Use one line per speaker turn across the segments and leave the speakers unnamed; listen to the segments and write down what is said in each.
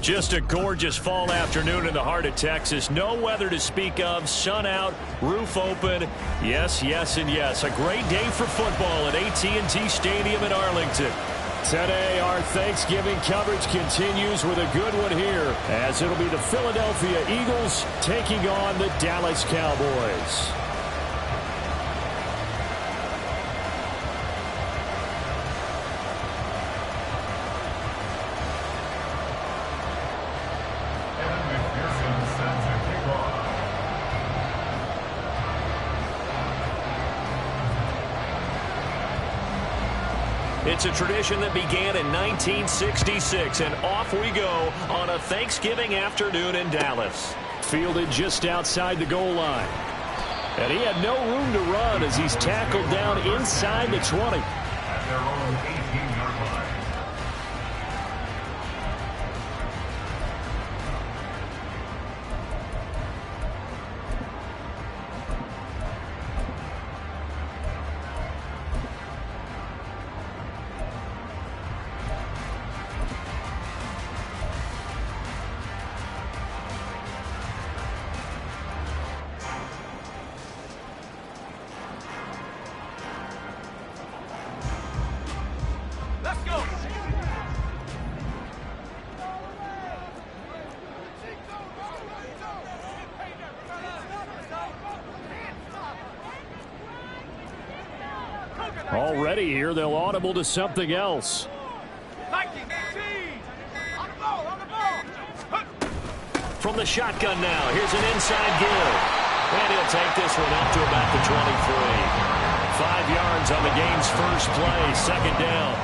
Just a gorgeous fall afternoon in the heart of Texas. No weather to speak of. Sun out, roof open. Yes, yes, and yes. A great day for football at AT&T Stadium in Arlington. Today, our Thanksgiving coverage continues with a good one here, as it'll be the Philadelphia Eagles taking on the Dallas Cowboys. It's a tradition that began in 1966, and off we go on a Thanksgiving afternoon in Dallas. Fielded just outside the goal line. And he had no room to run as he's tackled down inside the 20.
At their own 18-yard line.
Already here, they'll audible to something else. From the shotgun now, here's an inside give. And he'll take this one up to about the 23. 5 yards on the game's first play, second down.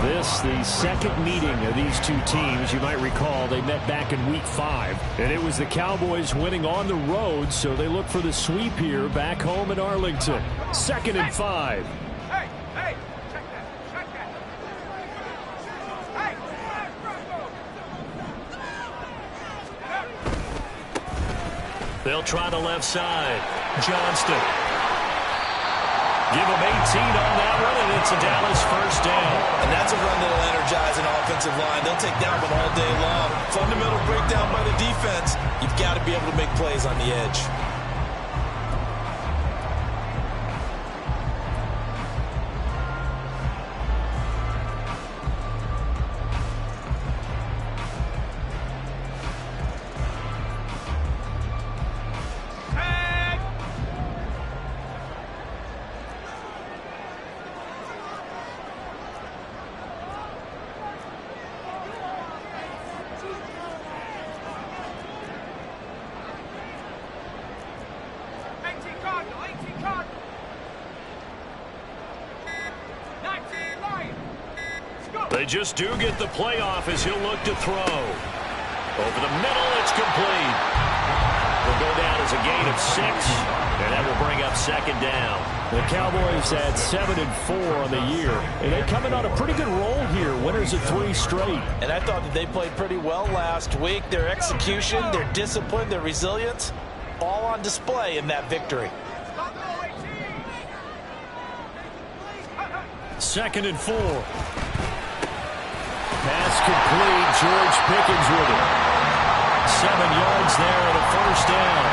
This, the second meeting of these two teams. You might recall they met back in Week 5. And it was the Cowboys winning on the road, so they look for the sweep here back home in Arlington. 2nd and 5. They'll try the left side. Johnston. Give him 18 on that one, and it's a Dallas first down.
And that's a run that'll energize an offensive line. They'll take down them all day long. Fundamental breakdown by the defense. You've got to be able to make plays on the edge.
They just do get the playoff as he'll look to throw. Over the middle, it's complete. Will go down as a gain of 6, and that will bring up second down.
The Cowboys at 7-4 on the year, and they come in on a pretty good roll here. Winners of 3 straight.
And I thought that they played pretty well last week. Their execution, their discipline, their resilience, all on display in that victory.
2nd and 4. Pass complete. George Pickens with it. 7 yards there and a first down.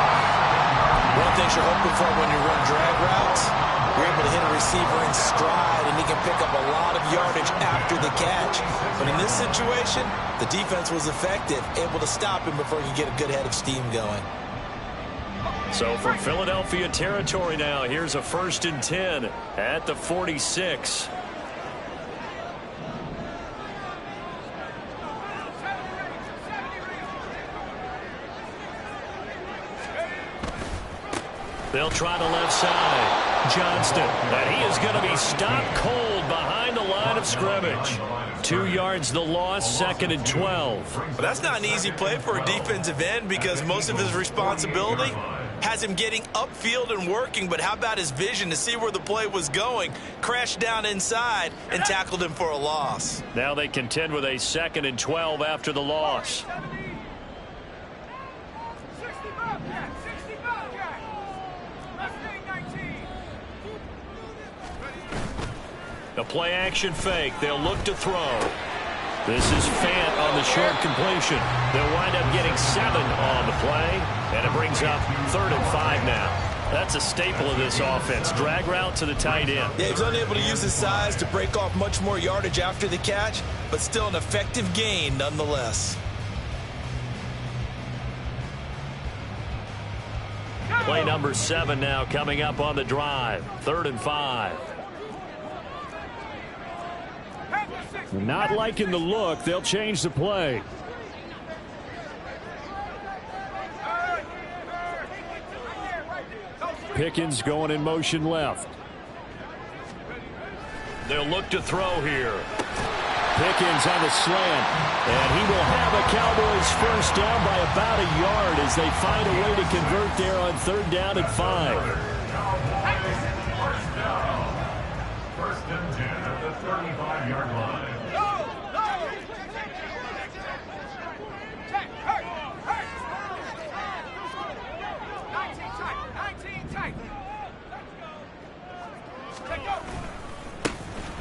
One thing you're hoping for when you run drag routes, you're able to hit a receiver in stride, and he can pick up a lot of yardage after the catch. But in this situation, the defense was effective, able to stop him before he could get a good head of steam going.
So from Philadelphia territory now, here's a 1st and 10 at the 46. They'll try the left side. Johnston. And he is going to be stopped cold behind the line of scrimmage. 2 yards the loss, 2nd and 12.
But that's not an easy play for a defensive end because most of his responsibility has him getting upfield and working, but how about his vision to see where the play was going? Crashed down inside and tackled him for a loss.
Now they contend with a 2nd and 12 after the loss. The play action fake. They'll look to throw. This is Fant on the short completion. They'll wind up getting 7 on the play, and it brings up 3rd and 5 now. That's a staple of this offense. Drag route to the tight end.
Yeah, he's unable to use his size to break off much more yardage after the catch, but still an effective gain nonetheless.
Play number 7 now coming up on the drive. 3rd and 5.
Not liking the look. They'll change the play. Pickens going in motion left.
They'll look to throw here.
Pickens on the slant. And he will have a Cowboys first down by about a yard as they find a way to convert there on 3rd down and 5.
First and 10 at the 35-yard line.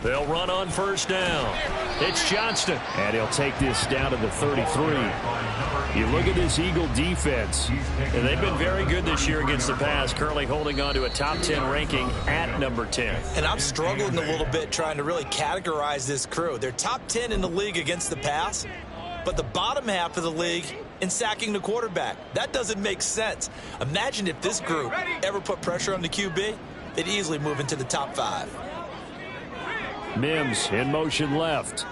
They'll run on first down. It's Johnston.
And he'll take this down to the 33. You look at this Eagle defense.
And they've been very good this year against the pass, currently holding on to a top 10 ranking at number 10.
And I'm struggling a little bit trying to really categorize this crew. They're top 10 in the league against the pass, but the bottom half of the league in sacking the quarterback. That doesn't make sense. Imagine if this group ever put pressure on the QB, they'd easily move into the top 5.
Mims in motion left.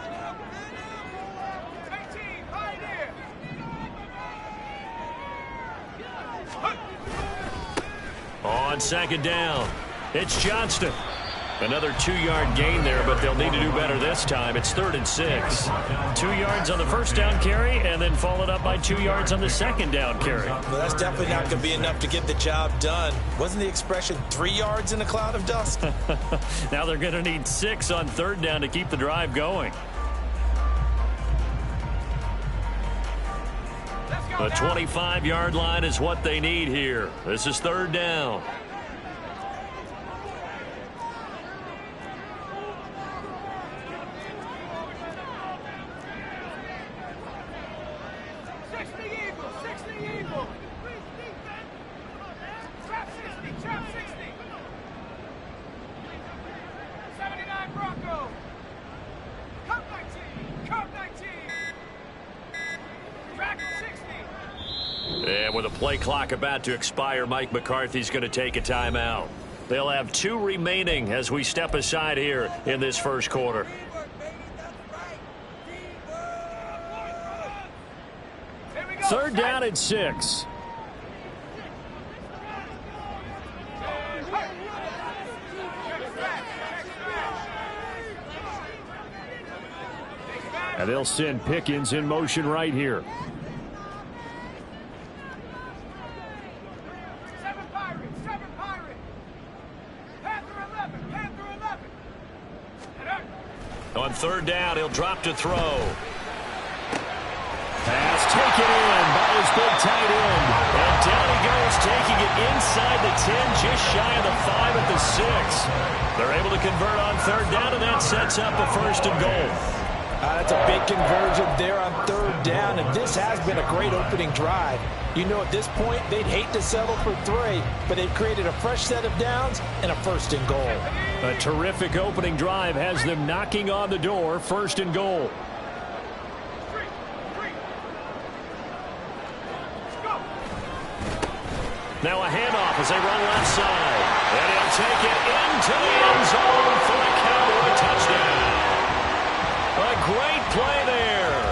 On 2nd down, it's Johnston. Another 2-yard gain there, but they'll need to do better this time. It's 3rd and 6. 2 yards on the first down carry, and then followed up by 2 yards on the 2nd down carry.
Well, that's definitely not going to be enough to get the job done. Wasn't the expression 3 yards in a cloud of dust?
Now they're going to need 6 on 3rd down to keep the drive going. The 25-yard line is what they need here. This is 3rd down. And with a play clock about to expire, Mike McCarthy's going to take a timeout. They'll have 2 remaining as we step aside here in this first quarter.
Third down and 6. And they'll send Pickens in motion right here.
On 3rd down, he'll drop to throw.
Pass taken in by his big tight end.
And down he goes, taking it inside the 10, just shy of the 5 at the 6. They're able to convert on 3rd down, and that sets up a 1st and goal.
That's a big conversion there on 3rd down, and this has been a great opening drive. You know, at this point, they'd hate to settle for 3, but they've created a fresh set of downs and a 1st and goal.
A terrific opening drive has them knocking on the door, 1st and goal.
Now a handoff as they run left side. And he'll take it into the end zone for a Cowboy touchdown. A great play there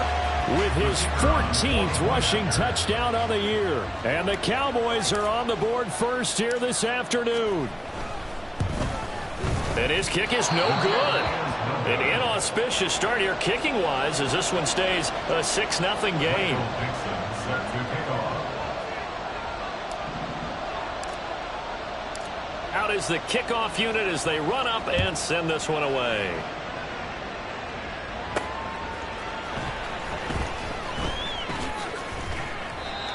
with his 14th rushing touchdown on the year. And the Cowboys are on the board first here this afternoon. And his kick is no good. An inauspicious start here kicking-wise as this one stays a 6-0 game. Out is the kickoff unit as they run up and send this one away.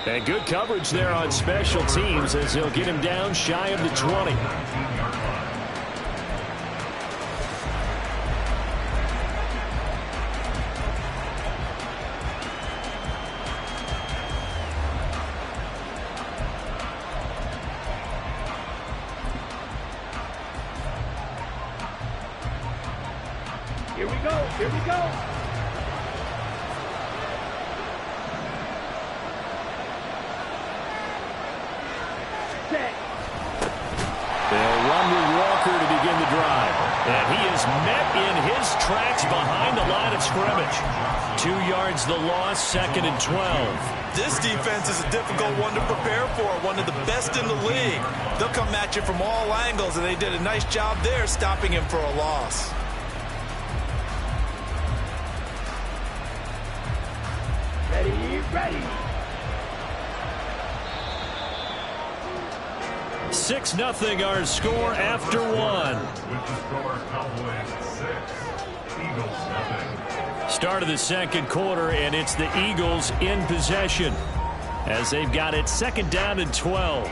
And good coverage there on special teams as he'll get him down shy of the 20. They'll run with Walker to begin the drive. And he is met in his tracks behind the line of scrimmage. 2 yards the loss, 2nd and 12.
This defense is a difficult one to prepare for, one of the best in the league. They'll come at you from all angles, and they did a nice job there stopping him for a loss.
Ready.
6-0 our score after one.
With the score, Cowboys 6, Eagles 0.
Start of the second quarter, and it's the Eagles in possession as they've got it 2nd down and 12.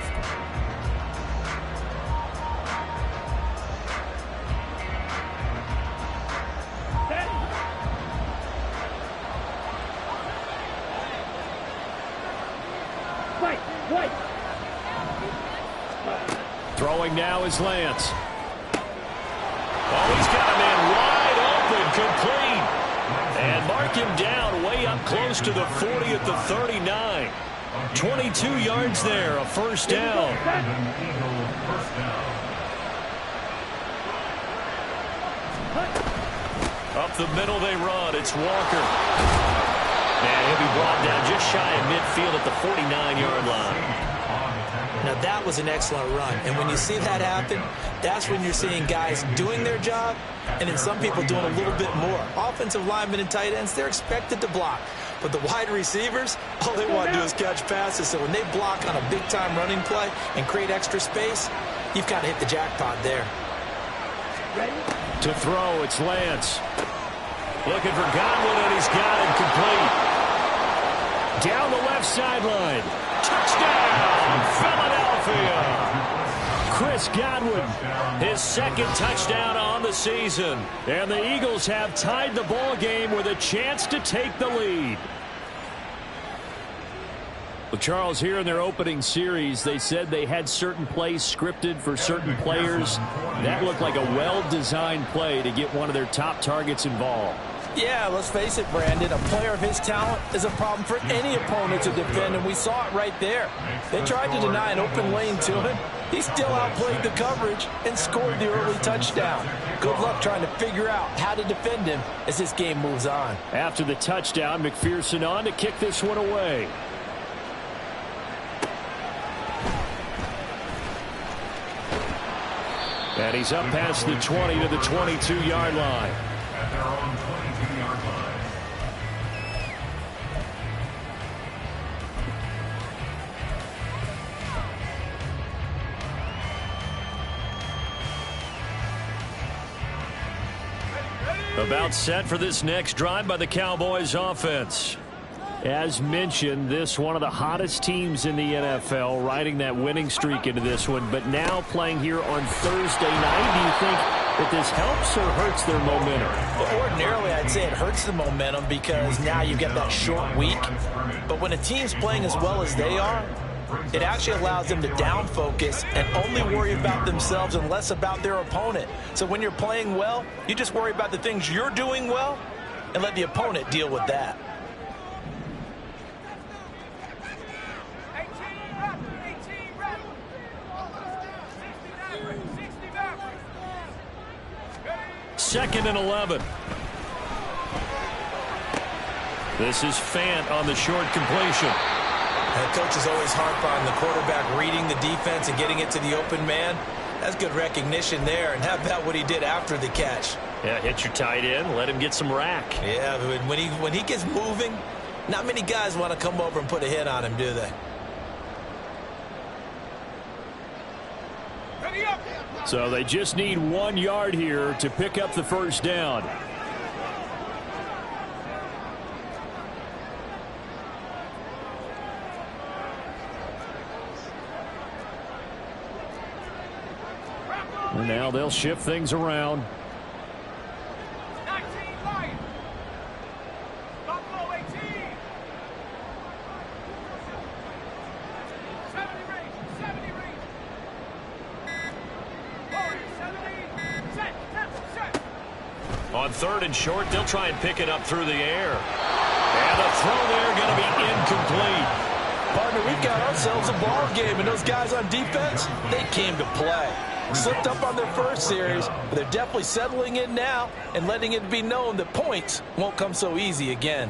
Throwing now is Lance. Oh, he's got a man wide open, complete. And mark him down way up close to the 40 at the 39. 22 yards there, a first down. Up the middle they run. It's Walker. And he'll be brought down just shy of midfield at the 49-yard line.
Now, that was an excellent run. And when you see that happen, that's when you're seeing guys doing their job and then some people doing a little bit more. Offensive linemen and tight ends, they're expected to block. But the wide receivers, all they want to do is catch passes. So when they block on a big-time running play and create extra space, you've got to hit the jackpot there.
To throw, it's Lance. Looking for Godwin, and he's got him complete. Down the left sideline. Touchdown, Philadelphia. Chris Godwin, his 2nd touchdown on the season. And the Eagles have tied the ball game with a chance to take the lead. Well, Charles, here in their opening series, they said they had certain plays scripted for certain players. That looked like a well-designed play to get one of their top targets involved.
Yeah, let's face it, Brandon. A player of his talent is a problem for any opponent to defend, and we saw it right there. They tried to deny an open lane to him. He still outplayed the coverage and scored the early touchdown. Good luck trying to figure out how to defend him as this game moves on.
After the touchdown, McPherson on to kick this one away. And he's up past the 20 to the 22-yard line.
At their own 22-yard line.
About set for this next drive by the Cowboys offense. As mentioned, this one of the hottest teams in the NFL, riding that winning streak into this one, but now playing here on Thursday night. Do you think that this helps or hurts their momentum?
Well, ordinarily, I'd say it hurts the momentum because now you've got that short week. But when a team's playing as well as they are, it actually allows them to down focus and only worry about themselves and less about their opponent. So when you're playing well, you just worry about the things you're doing well and let the opponent deal with that.
Second and 11. This is Fant on the short completion.
And coaches always harp on the quarterback reading the defense and getting it to the open man. That's good recognition there. And how about what he did after the catch?
Yeah, hit your tight end, let him get some rack.
Yeah, but when he gets moving, not many guys want to come over and put a hit on him, do they?
So they just need 1 yard here to pick up the first down. And now they'll shift things around. On
3rd and short. They'll try and pick it up through the air. And the throw there going to be incomplete.
Partner, we've got ourselves a ball game, and those guys on defense, they came to play. Slipped up on their first series, but they're definitely settling in now and letting it be known that points won't come so easy again.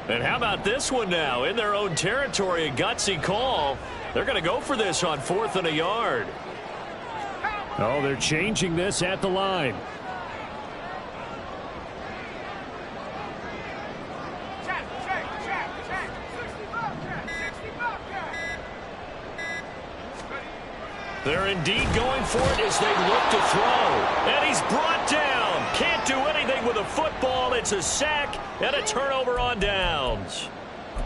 And how about this one now? In their own territory, a gutsy call. They're going to go for this on 4th and a yard.
Oh, they're changing this at the line.
They're indeed going for it as they look to throw. And he's brought down. Can't do anything with a football. It's a sack and a turnover on downs.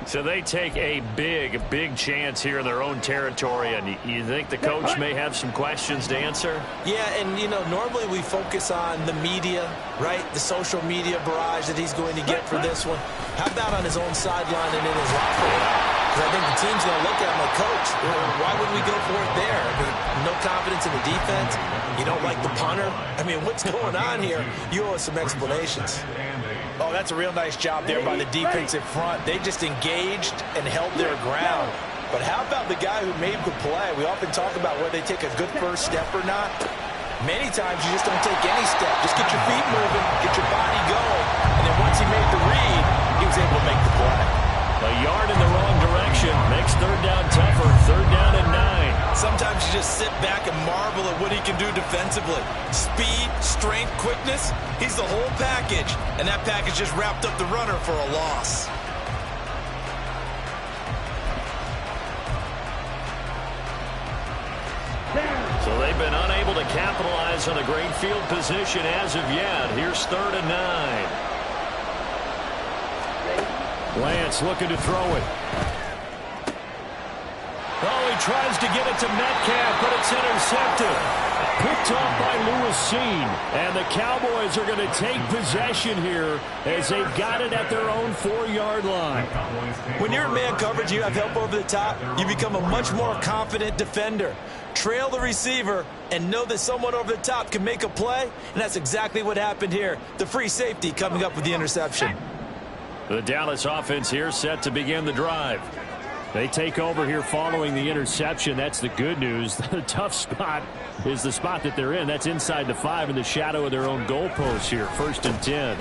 So they take a big, big chance here in their own territory. And you think the coach may have some questions to answer?
Yeah, and, you know, normally we focus on the media, right? The social media barrage that he's going to get for this one. How about on his own sideline and in his locker room? Because I think the team's going to look at him like, Coach, why would we go for it there? I mean, no confidence in the defense. You don't like the punter. I mean, what's going on here? You owe us some explanations.
Oh, that's a real nice job there by the defensive front. They just engaged and held their ground. But how about the guy who made the play? We often talk about whether they take a good first step or not. Many times you just don't take any step. Just get your feet moving, get your body going. And then once he made the read, he was able to make the play.
A yard in the wrong direction makes 3rd down tougher. 3rd down and 9.
Sometimes you just sit back and marvel at what he can do defensively. Speed, strength, quickness, he's the whole package. And that package just wrapped up the runner for a loss.
So they've been unable to capitalize on a great field position as of yet. Here's 3rd and 9.
Lance looking to throw it.
Oh, he tries to get it to Metcalf, but it's intercepted.
Picked off by Lewis Cine. And the Cowboys are going to take possession here as they've got it at their own 4-yard line.
When you're in man coverage, you have help over the top, you become a much more confident defender. Trail the receiver and know that someone over the top can make a play, and that's exactly what happened here. The free safety coming up with the interception.
The Dallas offense here set to begin the drive.
They take over here following the interception. That's the good news. The tough spot is the spot that they're in. That's inside the 5 in the shadow of their own goalpost here. 1st and 10.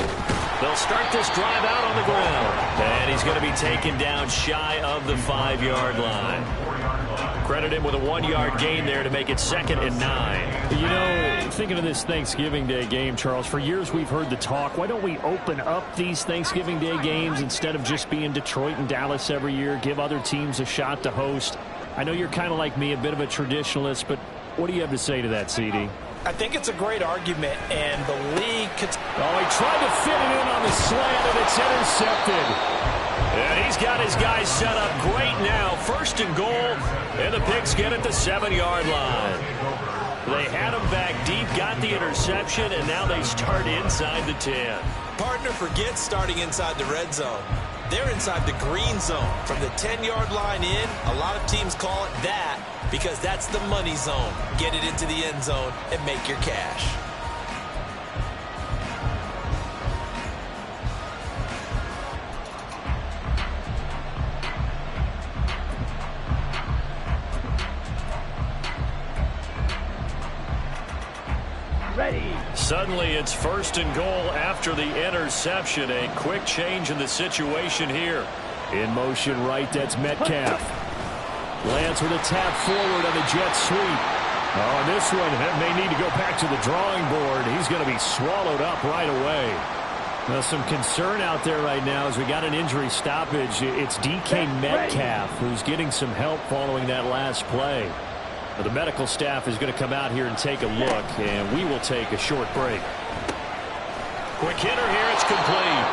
They'll start this drive out on the ground. And he's going to be taken down shy of the 5-yard line. Credit him with a 1-yard gain there to make it 2nd and 9.
You know, thinking of this Thanksgiving Day game, Charles, for years we've heard the talk, why don't we open up these Thanksgiving Day games instead of just being Detroit and Dallas every year, give other teams a shot to host? I know you're kind of like me, a bit of a traditionalist, but what do you have to say to that, CD?
I think it's a great argument, and the league could...
Oh, he tried to fit it in on the slant, and it's intercepted.
And he's got his guys set up great now. 1st and goal, and the Pigs get at the 7-yard line. They had him back deep, got the interception, and now they start inside the 10.
Partner forgets starting inside the red zone. They're inside the green zone. From the 10-yard line in, a lot of teams call it that because that's the money zone. Get it into the end zone and make your cash.
Suddenly it's 1st and goal after the interception. A quick change in the situation here.
In motion right, that's Metcalf. Lance with a tap forward on the jet sweep. Oh, this one may need to go back to the drawing board. He's going to be swallowed up right away. Now, some concern out there right now as we got an injury stoppage. It's DK Metcalf who's getting some help following that last play. The medical staff is going to come out here and take a look, and we will take a short break.
Quick hitter here, it's complete.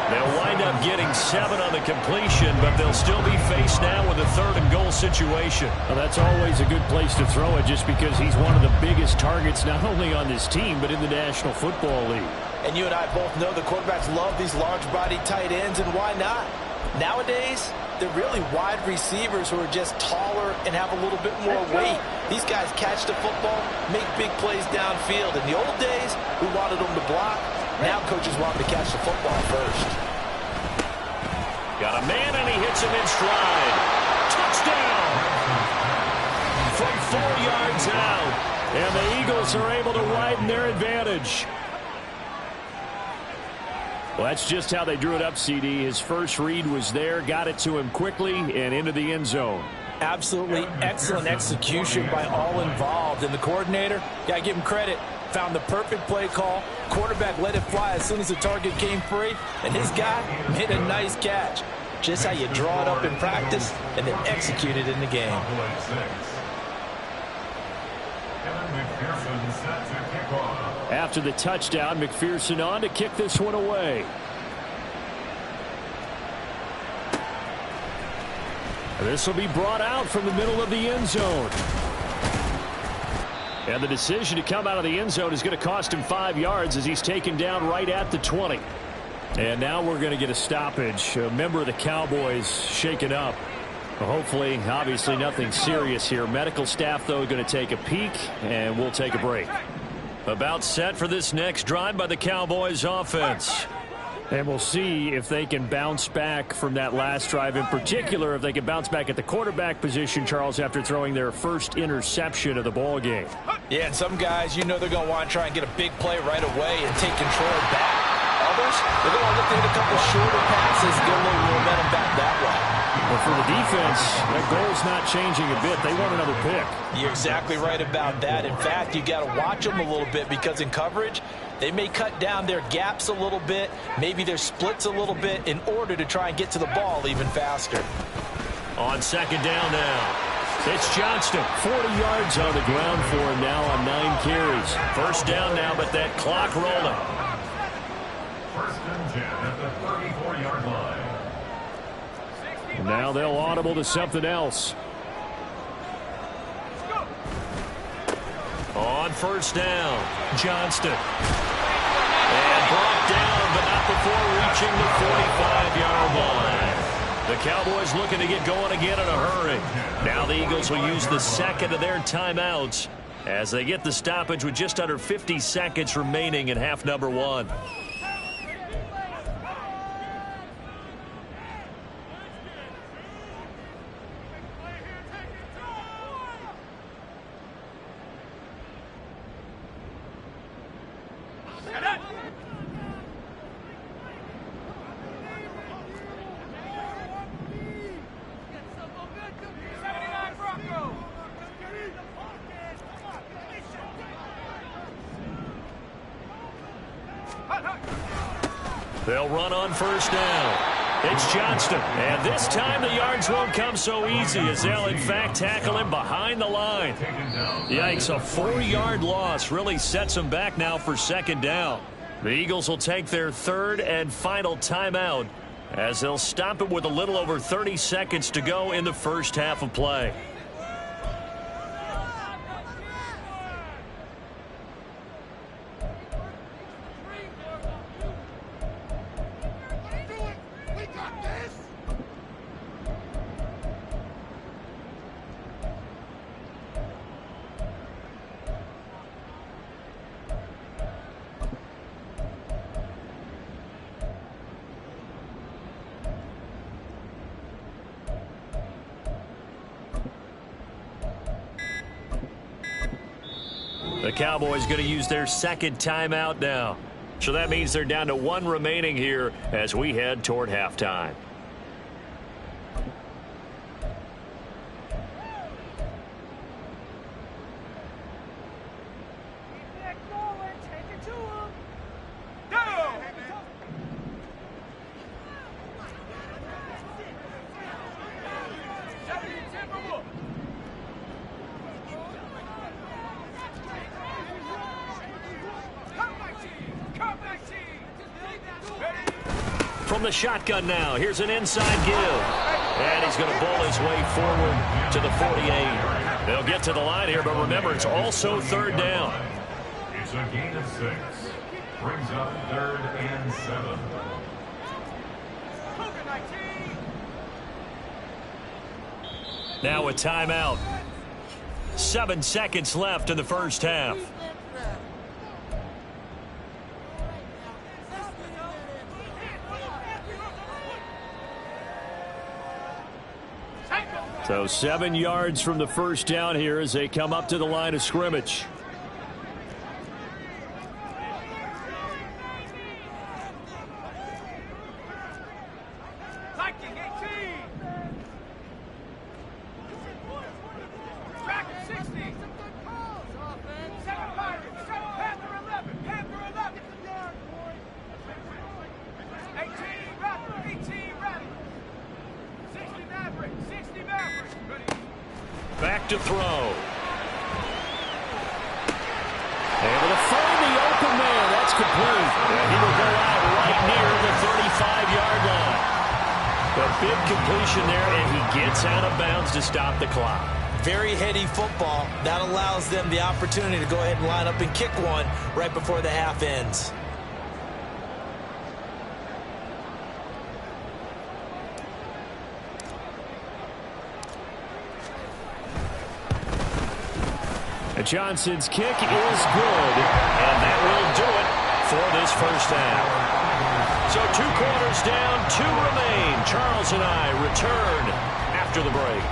They'll wind up getting 7 on the completion, but they'll still be faced now with a 3rd and goal situation.
Well, that's always a good place to throw it just because he's one of the biggest targets not only on this team but in the National Football League.
And you and I both know the quarterbacks love these large-body tight ends, and why not? Nowadays, they're really wide receivers who are just taller and have a little bit more weight. These guys catch the football, make big plays downfield. In the old days, we wanted them to block. Now coaches want them to catch the football first.
Got a man, and he hits him in stride. Touchdown! From 4 yards out.
And the Eagles are able to widen their advantage. Well, that's just how they drew it up, CD. His first read was there, got it to him quickly, and into the end zone.
Absolutely excellent execution by all involved. And the coordinator, got to give him credit, found the perfect play call. Quarterback let it fly as soon as the target came free. And his guy made a nice catch. Just how you draw it up in practice and then execute it in the game.
After the touchdown, McPherson on to kick this one away. This will be brought out from the middle of the end zone. And the decision to come out of the end zone is going to cost him 5 yards as he's taken down right at the 20. And now we're going to get a stoppage. A member of the Cowboys shaken up. Hopefully, obviously nothing serious here. Medical staff, though, going to take a peek, and we'll take a break.
About set for this next drive by the Cowboys offense.
And we'll see if they can bounce back from that last drive. In particular, if they can bounce back at the quarterback position, Charles, after throwing their first interception of the ball game.
Yeah, and some guys, you know they're going to want to try and get a big play right away and take control back. Others, they're going to look at a couple shorter passes, get a little momentum back that way.
But for the defense, that goal's not changing a bit. They want another pick.
You're exactly right about that. In fact, you got to watch them a little bit because in coverage, they may cut down their gaps a little bit, maybe their splits a little bit in order to try and get to the ball even faster.
On 2nd down now. It's Johnston.
40 yards on the ground for him now on 9 carries.
1st down now, but that clock rolling.
1st and 10 at the 34-yard line.
Now they'll audible to something else.
On 1st down, Johnston. And brought down, but not before reaching the 45-yard line. The Cowboys looking to get going again in a hurry. Now the Eagles will use the 2nd of their timeouts as they get the stoppage with just under 50 seconds remaining in half number 1. They'll run on 1st down. It's Johnston. And this time the yards won't come so easy as they'll, in fact, tackle him behind the line. Yikes, a 4-yard loss really sets them back now for 2nd down. The Eagles will take their 3rd and final timeout as they'll stop it with a little over 30 seconds to go in the first half of play. The Cowboys going to use their 2nd timeout now. So that means they're down to 1 remaining here as we head toward halftime. From the shotgun now, here's an inside give. And he's going to bowl his way forward to the 48. They'll get to the line here, but remember, it's also third down.
It's a gain of 6. Brings up 3rd and 7.
Now a timeout. 7 seconds left in the first half. So 7 yards from the first down here as they come up to the line of scrimmage. Back to throw. Able to find the open man. That's complete. And he will go out right near the 35-yard line. A big completion there, and he gets out of bounds to stop the clock.
Very heady football. That allows them the opportunity to go ahead and line up and kick one right before the half ends.
Johnson's kick is good, and that will do it for this first half. So 2 quarters down, 2 remain. Charles and I return after the break.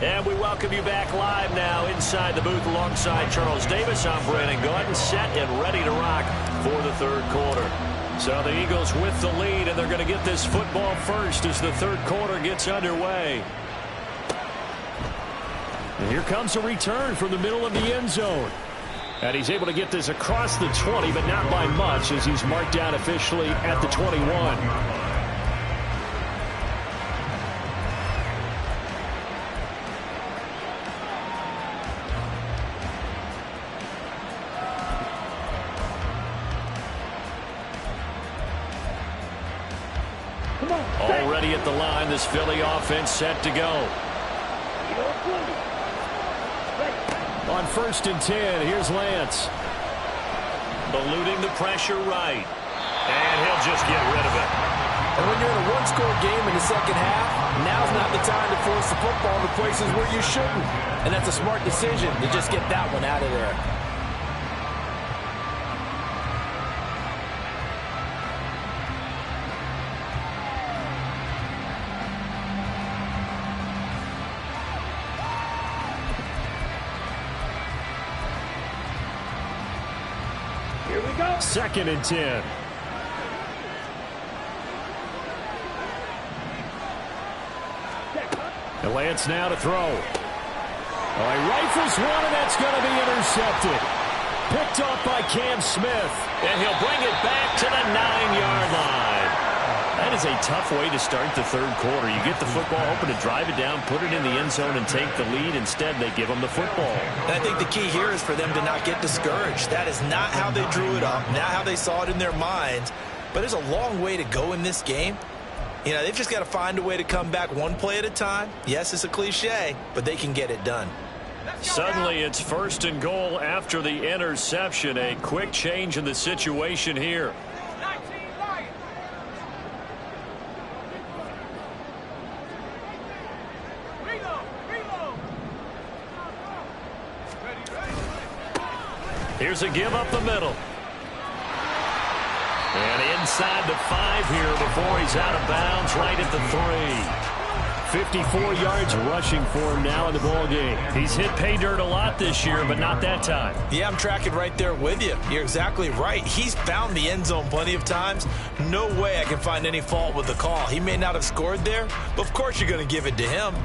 And we welcome you back live now inside the booth alongside Charles Davis. I'm Brandon Gaudin, set and ready to rock for the third quarter. So the Eagles with the lead, and they're going to get this football first as the third quarter gets underway. And here comes a return from the middle of the end zone. And he's able to get this across the 20, but not by much as he's marked down officially at the 21. Already at the line, this Philly offense set to go. On 1st and 10, here's Lance. Eluding the pressure right. And he'll just get rid of it.
And when you're in a one-score game in the second half, now's not the time to force the football to places where you shouldn't. And that's a smart decision to just get that one out of there.
Here we go.
2nd and 10. And Lance now to throw. Oh, he rifles one, and that's going to be intercepted. Picked off by Cam Smith. And he'll bring it back to the 9-yard line. That is a tough way to start the third quarter. You get the football, hoping to drive it down, put it in the end zone, and take the lead. Instead, they give them the football.
And I think the key here is for them to not get discouraged. That is not how they drew it up, not how they saw it in their minds. But there's a long way to go in this game. You know, they've just got to find a way to come back one play at a time. Yes, it's a cliche, but they can get it done.
Suddenly, it's 1st and goal after the interception. A quick change in the situation here. Here's a give up the middle. And inside the 5 here before he's out of bounds right at the 3. 54 yards rushing for him now in the ballgame. He's hit pay dirt a lot this year, but not that time.
Yeah, I'm tracking right there with you. You're exactly right. He's found the end zone plenty of times. No way I can find any fault with the call. He may not have scored there, but of course you're going to give it to him.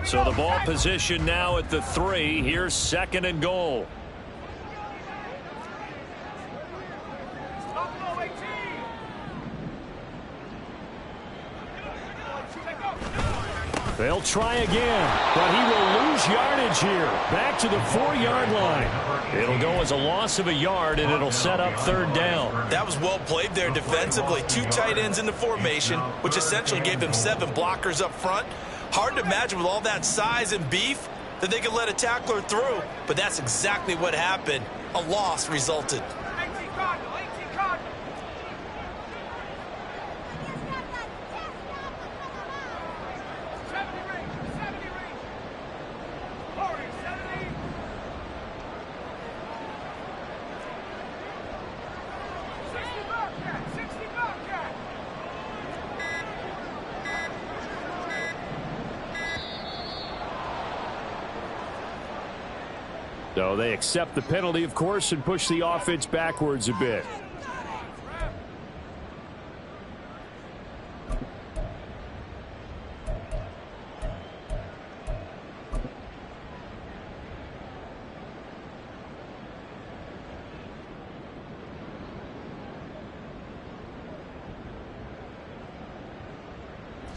So the ball position now at the 3. Here's 2nd and goal.
They'll try again, but he will lose yardage here. Back to the 4-yard line. It'll go as a loss of a yard, and it'll set up third down.
That was well played there defensively. 2 tight ends in the formation, which essentially gave them 7 blockers up front. Hard to imagine with all that size and beef that they could let a tackler through, but that's exactly what happened. A loss resulted.
So they accept the penalty, of course, and push the offense backwards a bit.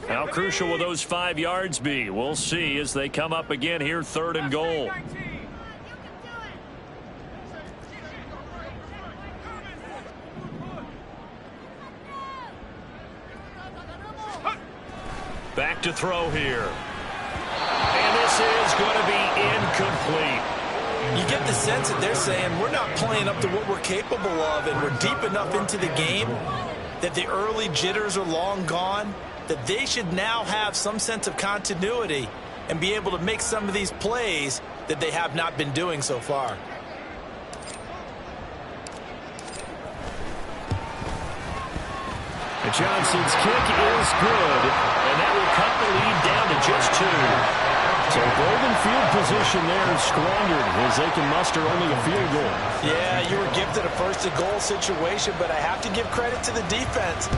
How crucial will those 5 yards be? We'll see as they come up again here, 3rd and goal. Back to throw here. And this is going to be incomplete.
You get the sense that they're saying we're not playing up to what we're capable of, and we're deep enough into the game that the early jitters are long gone, that they should now have some sense of continuity and be able to make some of these plays that they have not been doing so far.
And Johnson's kick is good, and that will cut the lead down to just 2. So golden field position there squandered as they can muster only a field goal.
Yeah, you were gifted a 1st-and-goal situation, but I have to give credit to the defense.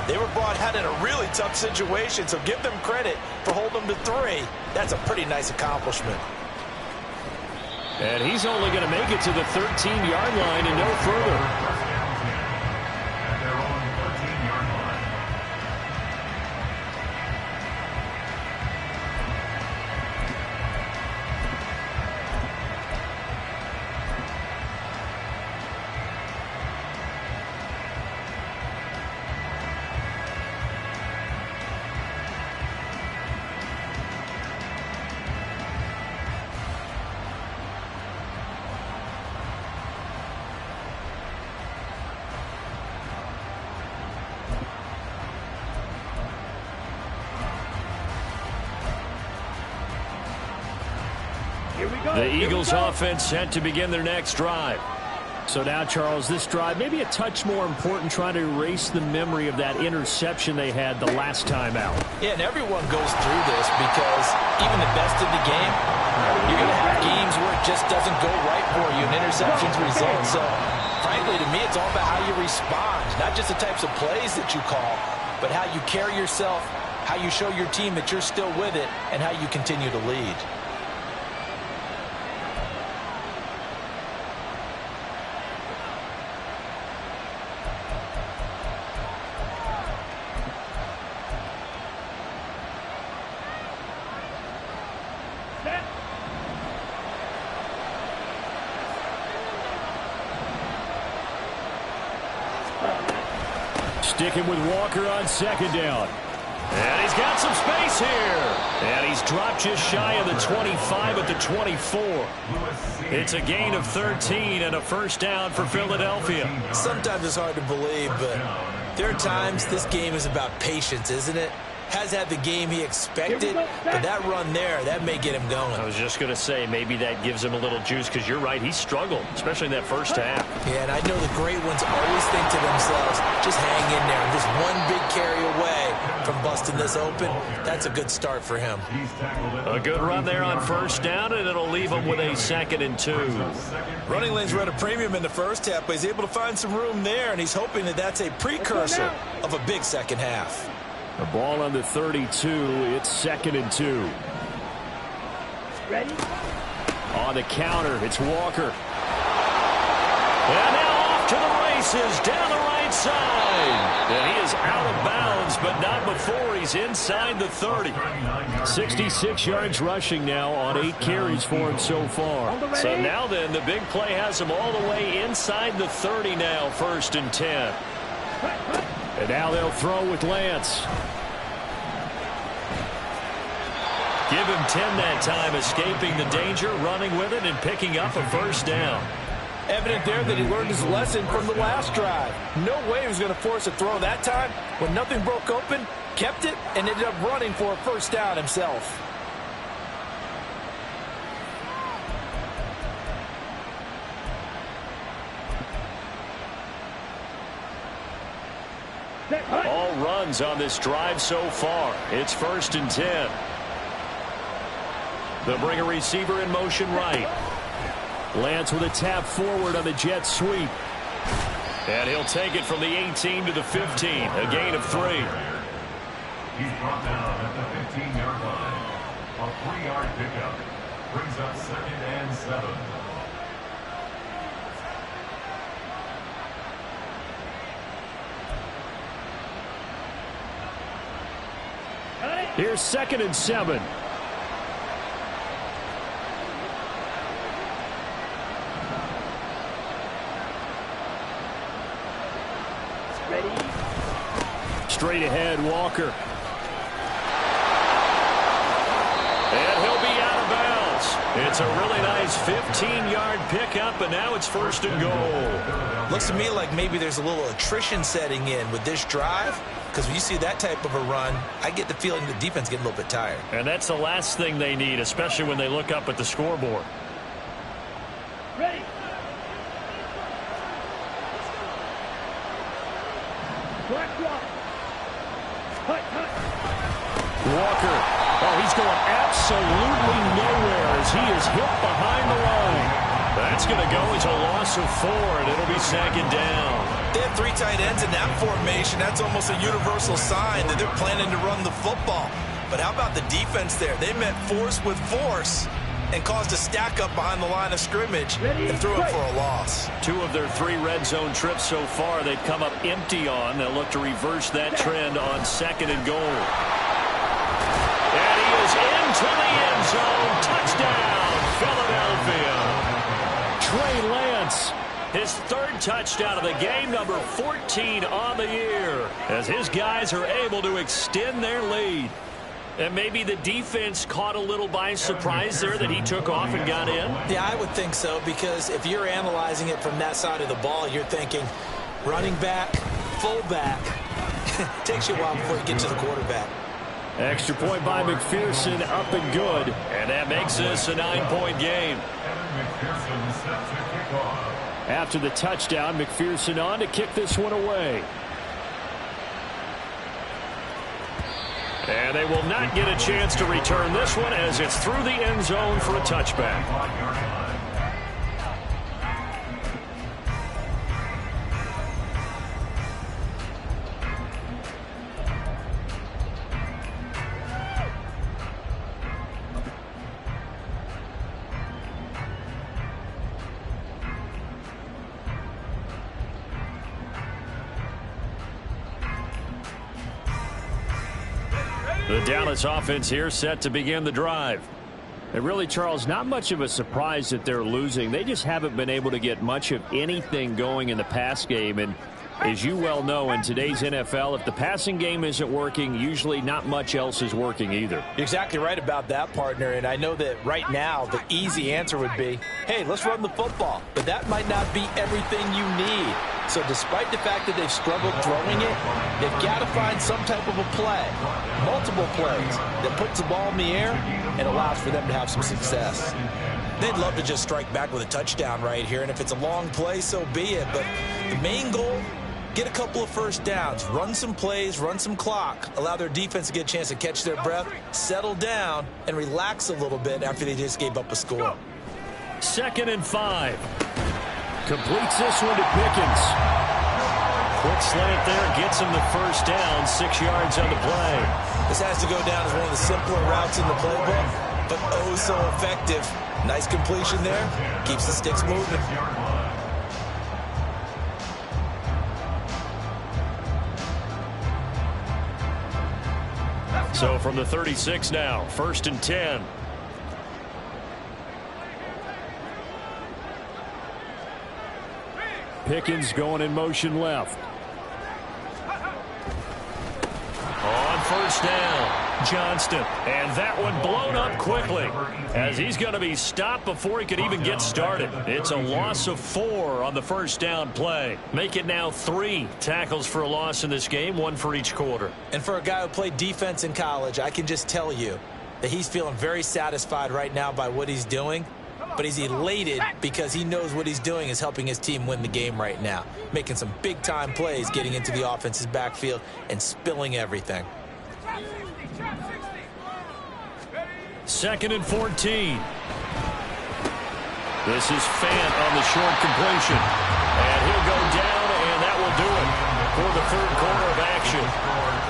They were brought out in a really tough situation, so give them credit for holding them to 3. That's a pretty nice accomplishment.
And he's only going to make it to the 13-yard line and no further. The Eagles offense set to begin their next drive. So now, Charles, this drive maybe a touch more important, trying to erase the memory of that interception they had the last time out.
Yeah, and everyone goes through this because even the best in the game, you're going to have games where it just doesn't go right for you and interceptions result. So, frankly, to me, it's all about how you respond, not just the types of plays that you call, but how you carry yourself, how you show your team that you're still with it, and how you continue to lead.
Sticking with Walker on 2nd down. And he's got some space here. And he's dropped just shy of the 25 at the 24. It's a gain of 13 and a 1st down for Philadelphia.
Sometimes it's hard to believe, but there are times this game is about patience, isn't it? Has had the game he expected, but that run there, that may get him going.
I was just going to say, maybe that gives him a little juice, because you're right, he struggled, especially in that 1st half.
Yeah, and I know the great ones always think to themselves, just hang in there. Just one big carry away from busting this open. That's a good start for him.
A good run there on 1st down, and it'll leave him with a 2nd and 2.
Running lanes were at a premium in the 1st half, but he's able to find some room there, and he's hoping that that's a precursor of a big 2nd half.
The ball on the 32. It's 2nd and 2.
Ready?
On the counter, it's Walker. And now off to the races down the right
right side. And he is out of bounds, but not before he's inside the 30.
66 yards rushing now on 8 carries for him so far.
So now then, the big play has him all the way inside the 30 now, 1st and 10.
And now they'll throw with Lance.
Give him 10 that time, escaping the danger, running with it, and picking up a 1st down.
Evident there that he learned his lesson from the last drive. No way he was going to force a throw that time. When nothing broke open, kept it, and ended up running for a 1st down himself.
All runs on this drive so far. It's 1st and 10. They'll bring a receiver in motion right.
Lance with a tap forward on the jet sweep.
And he'll take it from the 18 to the 15. A gain of 3.
He's brought down at the 15-yard line. A 3-yard pickup brings up 2nd and 7.
Here's 2nd and 7. Straight ahead, Walker.
And he'll be out of bounds. It's a really nice 15-yard pickup, and now it's 1st and goal.
Looks to me like maybe there's a little attrition setting in with this drive, because when you see that type of a run, I get the feeling the defense getting a little bit tired.
And that's the last thing they need, especially when they look up at the scoreboard.
Ready.
Walker. Oh, he's going absolutely nowhere as he is hit behind the line. That's going to go as a loss of 4, and it'll be 2nd down.
They have 3 tight ends in that formation. That's almost a universal sign that they're planning to run the football. But how about the defense there? They met force with force and caused a stack up behind the line of scrimmage and threw it for a loss.
2 of their 3 red zone trips so far they've come up empty on. They'll look to reverse that trend on 2nd and goal. And he is into the end zone. Touchdown, Philadelphia.
Trey Lance.
His 3rd touchdown of the game, number 14 on the year, as his guys are able to extend their lead. And maybe the defense caught a little by surprise there that he took off and got in?
Yeah, I would think so, because if you're analyzing it from that side of the ball, you're thinking running back, fullback. Takes you a while before you get to the quarterback.
Extra point by McPherson, up and good.
And that makes this a 9-point game.
McPherson set to kick off.
After the touchdown, McPherson on to kick this one away.
And they will not get a chance to return this one as it's through the end zone for a touchback. The Dallas offense here set to begin the drive.
And really, Charles, not much of a surprise that they're losing. They just haven't been able to get much of anything going in the pass game. And as you well know, in today's NFL, if the passing game isn't working, usually not much else is working either.
You're exactly right about that, partner. And I know that right now the easy answer would be, hey, let's run the football. But that might not be everything you need. So despite the fact that they've struggled throwing it, they've got to find some type of a play, multiple plays, that puts the ball in the air and allows for them to have some success.
They'd love to just strike back with a touchdown right here, and if it's a long play, so be it. But the main goal, get a couple of first downs, run some plays, run some clock, allow their defense to get a chance to catch their breath, settle down, and relax a little bit after they just gave up a score.
2nd and 5.
Completes this one to Pickens.
Quick slant there, gets him the first down, 6 yards on the play.
This has to go down as one of the simpler routes in the playbook, but oh so effective. Nice completion there, keeps the sticks moving.
So from the 36 now, 1st and 10.
Pickens going in motion left.
On 1st down, Johnston. And that one blown up quickly as he's going to be stopped before he could even get started. It's a loss of 4 on the 1st down play. Make it now 3 tackles for a loss in this game, 1 for each quarter.
And for a guy who played defense in college, I can just tell you that he's feeling very satisfied right now by what he's doing. But he's elated because he knows what he's doing is helping his team win the game right now. Making some big-time plays, getting into the offense's backfield, and spilling everything.
2nd and 14. This is Fant on the short completion. And he'll go down, and that will do it for the 3rd quarter of action.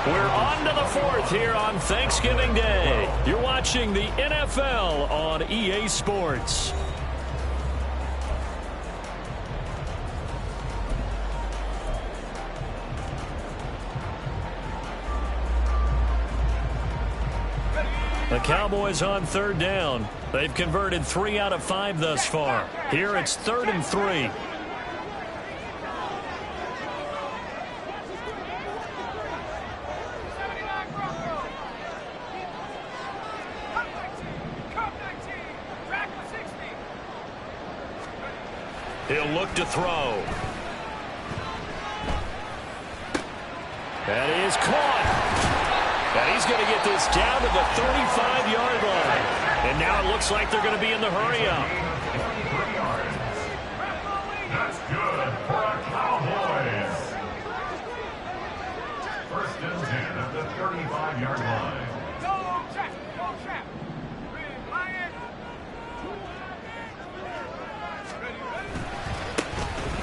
We're on to the 4th here on Thanksgiving Day. You're watching the NFL on EA Sports. The Cowboys on 3rd down. They've converted 3 out of 5 thus far. Here it's 3rd and 3. He'll look to throw. That is caught. And he's going to get this down to the 35-yard line. And now it looks like they're going to be in the hurry-up.
That's good for our Cowboys. 1st and 10 at the 35-yard line. Go trap.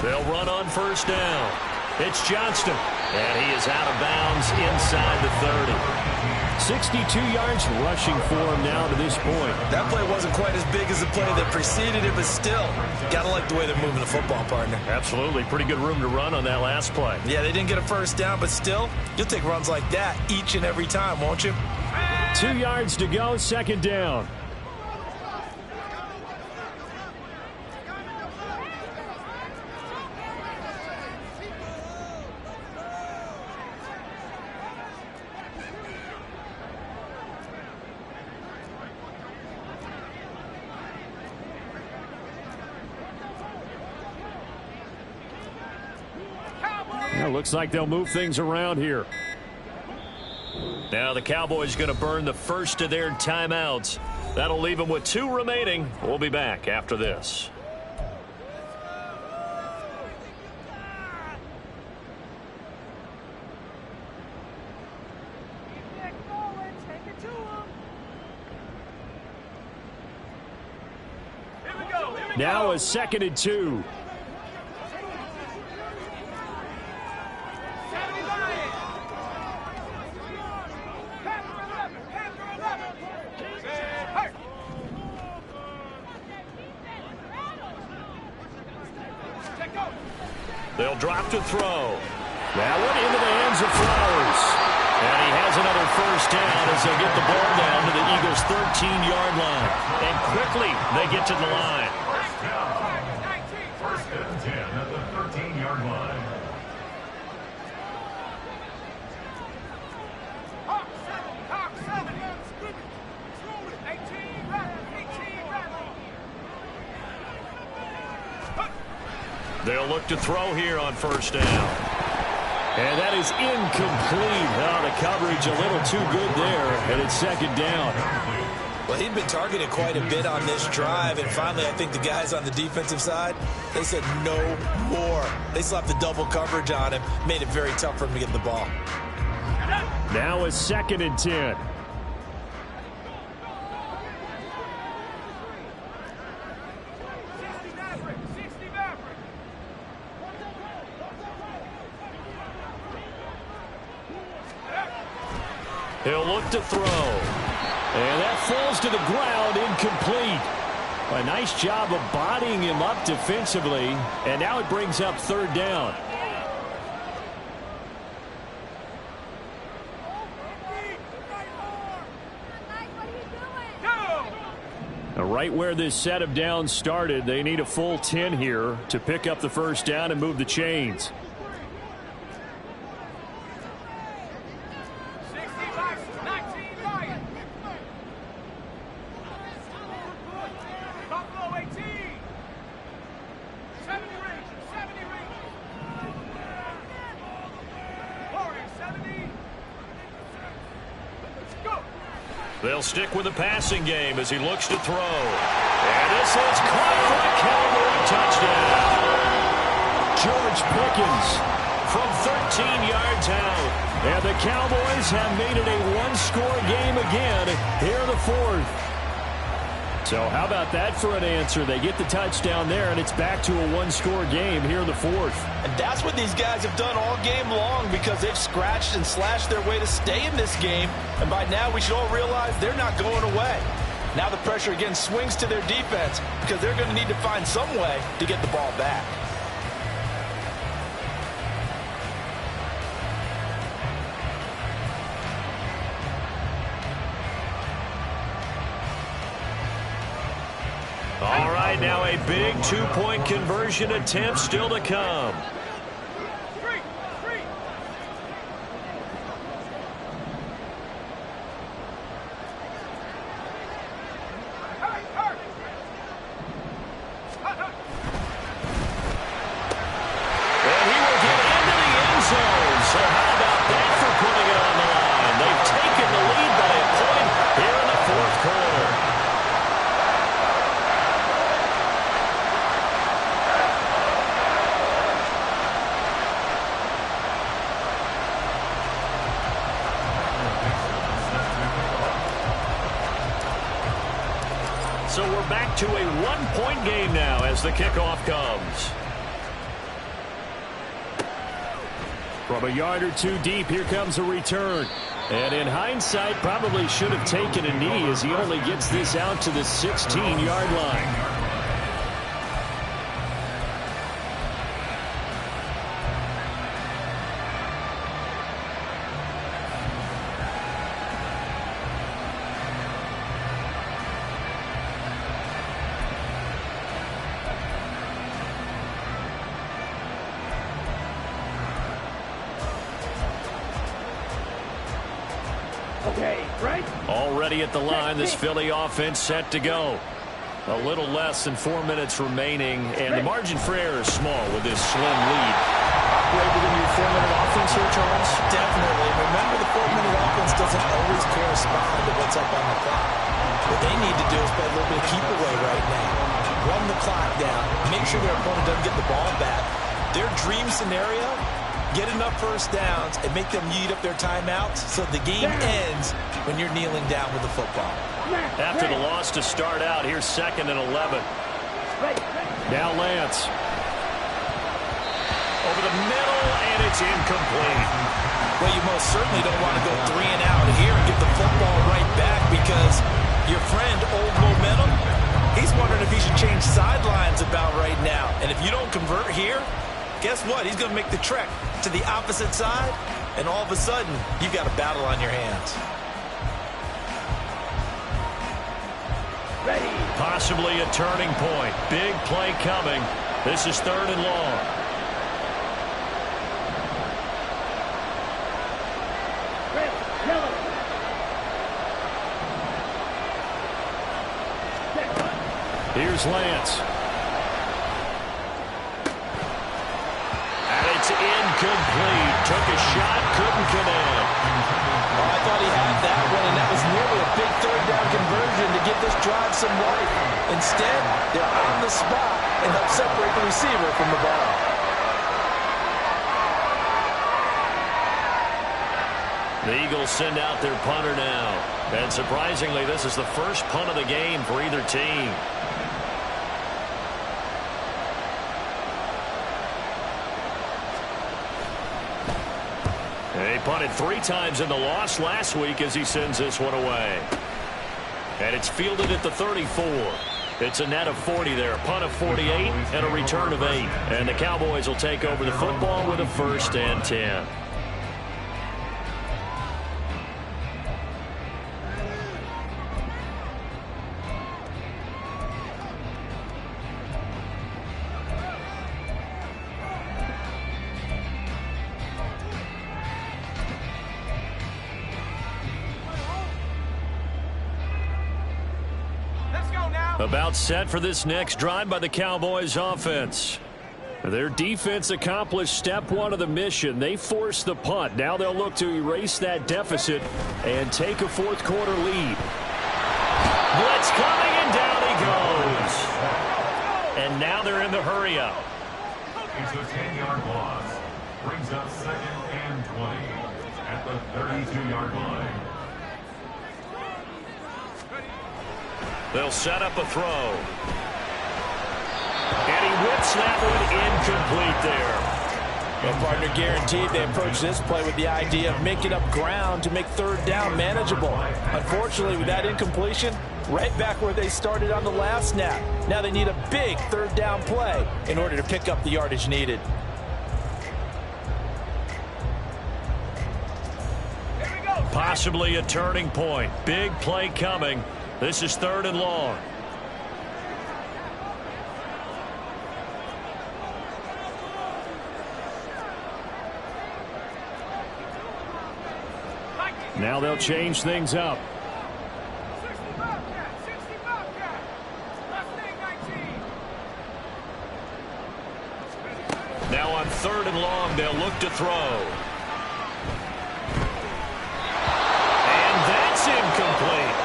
They'll run on 1st down. It's Johnston. And he is out of bounds inside the 30.
62 yards rushing for him now to this point.
That play wasn't quite as big as the play that preceded it, but still, got to like the way they're moving the football, partner.
Absolutely. Pretty good room to run on that last play.
Yeah, they didn't get a 1st down, but still, you'll take runs like that each and every time, won't you?
2 yards to go, 2nd down. Looks like they'll move things around here.
Now the Cowboys going to burn the first of their timeouts. That'll leave them with 2 remaining. We'll be back after this.
Now a 2nd and 2.
They'll drop to throw. That one into the hands of Flowers. And he has another 1st down as they get the ball down to the Eagles' 13-yard line. And quickly they get to the line.
1st and 10 at the 13-yard line.
They'll look to throw here on 1st down.
And that is incomplete. Oh, the coverage a little too good there, and it's 2nd down.
Well, he'd been targeted quite a bit on this drive, and finally I think the guys on the defensive side, they said no more. They slapped the double coverage on him, made it very tough for him to get the ball.
Now a 2nd and 10.
He'll look to throw.
And that falls to the ground, incomplete. A nice job of bodying him up defensively. And now it brings up 3rd down. Now, right where this set of downs started, they need a full 10 here to pick up the first down and move the chains.
They'll stick with the passing game as he looks to throw. And this is caught for a Cowboy touchdown.
George Pickens
From 13 yards out.
And the Cowboys have made it a one-score game again here in the fourth. So how about that for an answer? They get the touchdown there, and it's back to a one-score game here in the fourth.
And that's what these guys have done all game long because they've scratched and slashed their way to stay in this game. And by now, we should all realize they're not going away. Now the pressure again swings to their defense because they're going to need to find some way to get the ball back.
All right, now a big two-point conversion attempt still to come. And he will get into the end zone. So how about that for putting it on the line? They've taken the lead by a point here in the fourth quarter. So we're back to a one-point game now as the kickoff comes.
From a yard or two deep, here comes a return. And in hindsight, probably should have taken a knee as he only gets this out to the 16-yard line.
Already at the line, this Philly offense set to go. A little less than 4 minutes remaining, and the margin for error is small with this slim lead.
Operate within your 4-minute offense here, Charles?
Definitely. Remember, the 4-minute offense doesn't always correspond to what's up on the clock. What they need to do is play a little bit of keep away right now. Run the clock down. Make sure their opponent doesn't get the ball back. Their dream scenario, get enough first downs and make them eat up their timeouts so the game ends when you're kneeling down with the football.
After the loss to start out, here's 2nd and 11.
Now Lance.
Over the middle, and it's incomplete.
Well, you most certainly don't want to go 3 and out here and get the football right back because your friend, Old Momentum, he's wondering if he should change sidelines about right now. And if you don't convert here, guess what? He's going to make the trek to the opposite side, and all of a sudden, you've got a battle on your hands.
Possibly a turning point. Big play coming. This is 3rd and long.
Here's Lance.
And it's incomplete. Took a shot, couldn't connect.
Oh, I thought he had that one, and that was nearly a big third down conversion to give this drive some life. Instead, they're on the spot and help separate the receiver from the ball.
The Eagles send out their punter now. And surprisingly, this is the first punt of the game for either team. He punted 3 times in the loss last week as he sends this one away. And it's fielded at the 34. It's a net of 40 there. Punt of 48 and a return of 8. And the Cowboys will take over the football with a 1st and 10. About set for this next drive by the Cowboys offense. Their defense accomplished step one of the mission. They forced the punt. Now they'll look to erase that deficit and take a fourth quarter lead. Blitz coming, and down he goes. And now they're in the hurry up.
It's a 10-yard loss. Brings up 2nd and 20 at the 32-yard line.
They'll set up a throw. And he whips that one incomplete there.
Well, partner, guaranteed they approach this play with the idea of making up ground to make third down manageable. Unfortunately, with that incompletion, right back where they started on the last snap. Now they need a big third down play in order to pick up the yardage needed.
Possibly a turning point. Big play coming. This is 3rd and long.
Now they'll change things up.
Now on 3rd and long, they'll look to throw. And that's incomplete.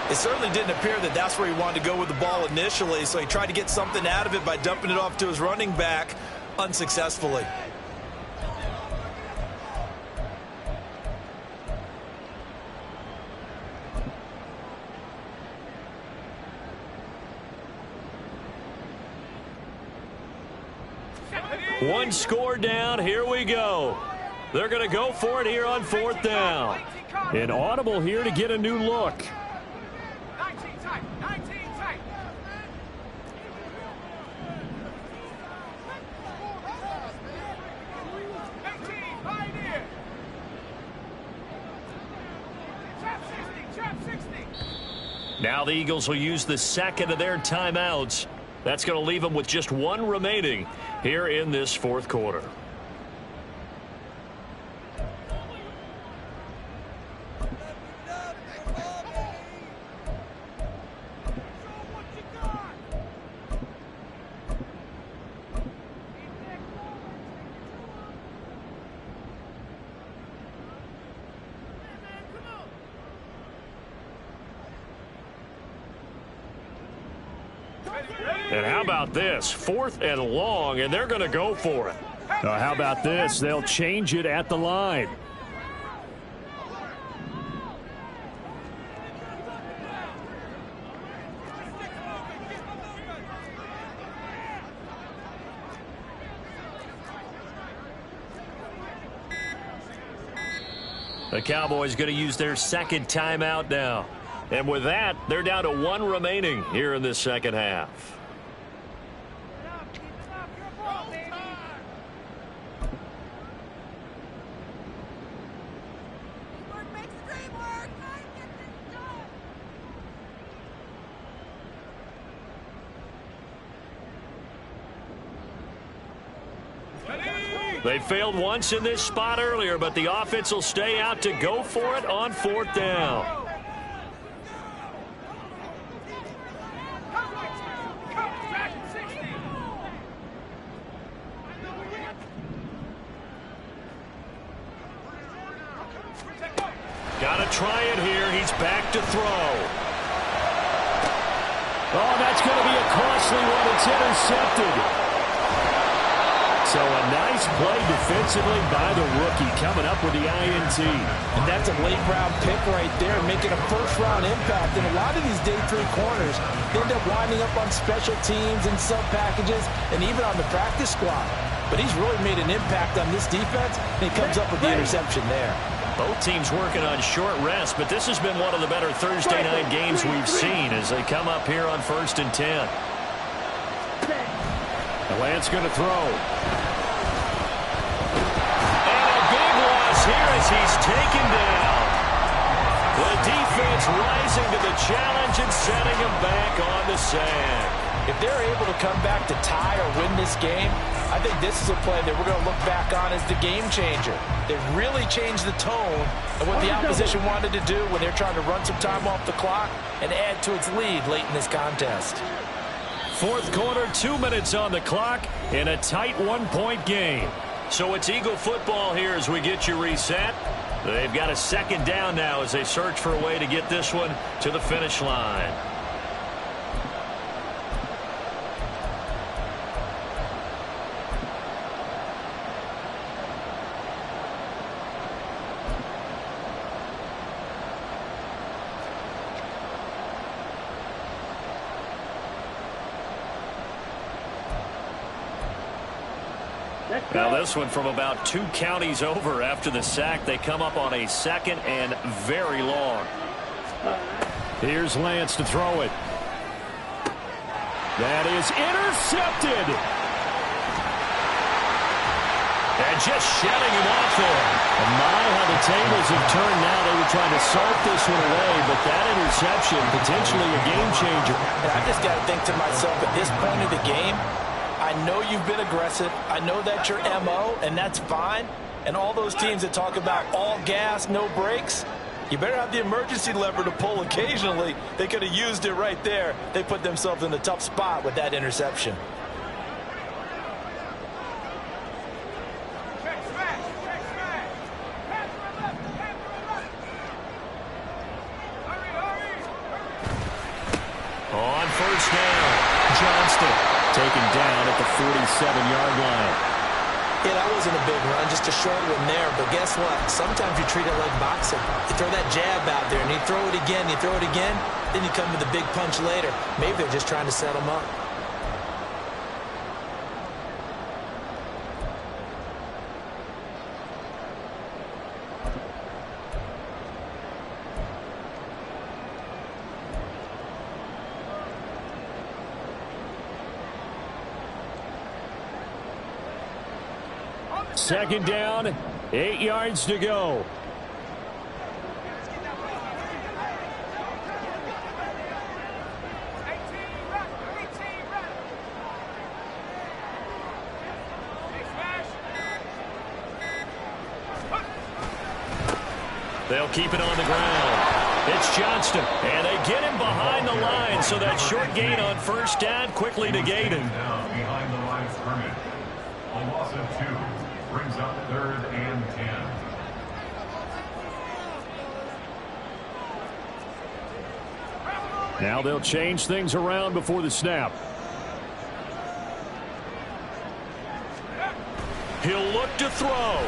It certainly didn't appear that that's where he wanted to go with the ball initially, so he tried to get something out of it by dumping it off to his running back unsuccessfully.
One score down. Here we go. They're going to go for it here on 4th down.
An audible here to get a new look.
19 tight. Trap 60.
Now the Eagles will use the second of their timeouts. That's going to leave them with just one remaining here in this 4th quarter. And how about this? 4th and long, and they're going to go for it.
How about this? They'll change it at the line.
The Cowboys going to use their second timeout now. And with that, they're down to one remaining here in this second half. They failed once in this spot earlier, but the offense will stay out to go for it on 4th down. Got to try it here. He's back to throw.
Oh, that's going to be a costly one. It's intercepted. So a nice play defensively by the rookie coming up with the INT.
And that's a late-round pick right there, making a first-round impact. And a lot of these day 3 corners end up winding up on special teams and sub-packages and even on the practice squad. But he's really made an impact on this defense, and he comes up with the interception there.
Both teams working on short rest, but this has been one of the better Thursday night games we've seen as they come up here on 1st and 10.
Lance going to throw.
Here as he's taken down. The defense rising to the challenge and setting him back on the sand.
If they're able to come back to tie or win this game, I think this is a play that we're going to look back on as the game changer. They really changed the tone of what the opposition wanted to do when they're trying to run some time off the clock and add to its lead late in this contest.
Fourth quarter, 2 minutes on the clock in a tight one-point game. So it's Eagle football here as we get you reset. They've got a second down now as they search for a way to get this one to the finish line. Now this one from about 2 counties over after the sack. They come up on a second and very long.
Here's Lance to throw it. That is intercepted.
And just shutting him off there.
And my, how the tables have turned now. They were trying to salt this one away, but that interception, potentially a game changer.
And I just got to think to myself, at this point of the game, I know you've been aggressive. I know that's your MO, and that's fine. And all those teams that talk about all gas, no brakes, you better have the emergency lever to pull occasionally. They could have used it right there. They put themselves in a tough spot with that interception.
On first down,
Johnston taken down at the 47-yard line.
Yeah, that wasn't a big run, just a short one there. But guess what? Sometimes you treat it like boxing. You throw that jab out there, and you throw it again, then you come with a big punch later. Maybe they're just trying to set them up.
Second down, 8 yards to go.
they'll keep it on the ground. It's Johnston, and they get him behind the line, so that short gain on first down quickly negated.
Down behind the line of scrimmage. A loss of 2 brings up 3rd and 10.
Now they'll change things around before the snap.
He'll look to throw.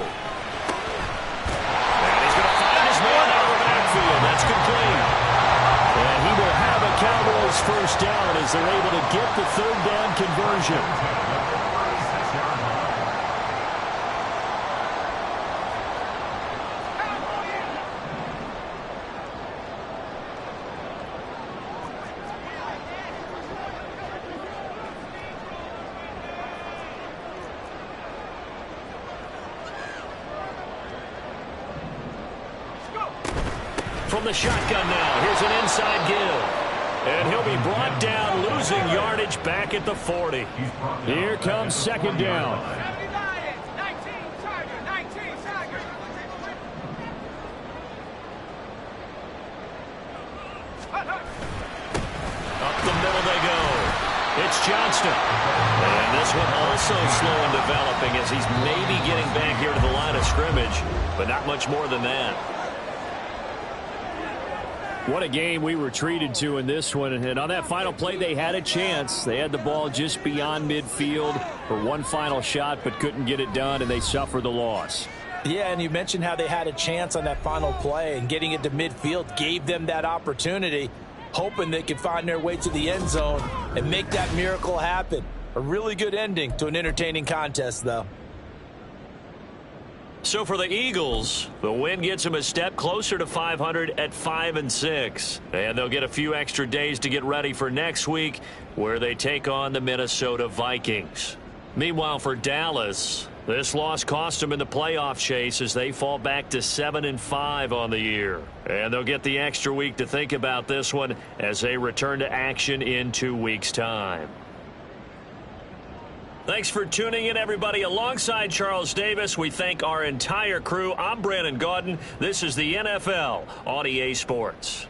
And he's going to find his man out of the backfield. That's complete.
And he will have a Cowboys first down as they're able to get the 3rd down conversion.
From the shotgun now, here's an inside give. And he'll be brought down, losing yardage back at the 40.
Here comes second down.
Up the middle they go. It's Johnston. And this one also slow in developing as he's maybe getting back here to the line of scrimmage, but not much more than that.
What a game we were treated to in this one. And on that final play, they had a chance. They had the ball just beyond midfield for one final shot, but couldn't get it done, and they suffered the loss.
Yeah, and you mentioned how they had a chance on that final play, and getting it to midfield gave them that opportunity, hoping they could find their way to the end zone and make that miracle happen. A really good ending to an entertaining contest, though.
So for the Eagles, the win gets them a step closer to 500 at 5-6. And they'll get a few extra days to get ready for next week, where they take on the Minnesota Vikings. Meanwhile, for Dallas, this loss cost them in the playoff chase as they fall back to 7-5 on the year. And they'll get the extra week to think about this one as they return to action in 2 weeks' time.
Thanks for tuning in, everybody. Alongside Charles Davis, we thank our entire crew. I'm Brandon Gaudin. This is the NFL on EA Sports.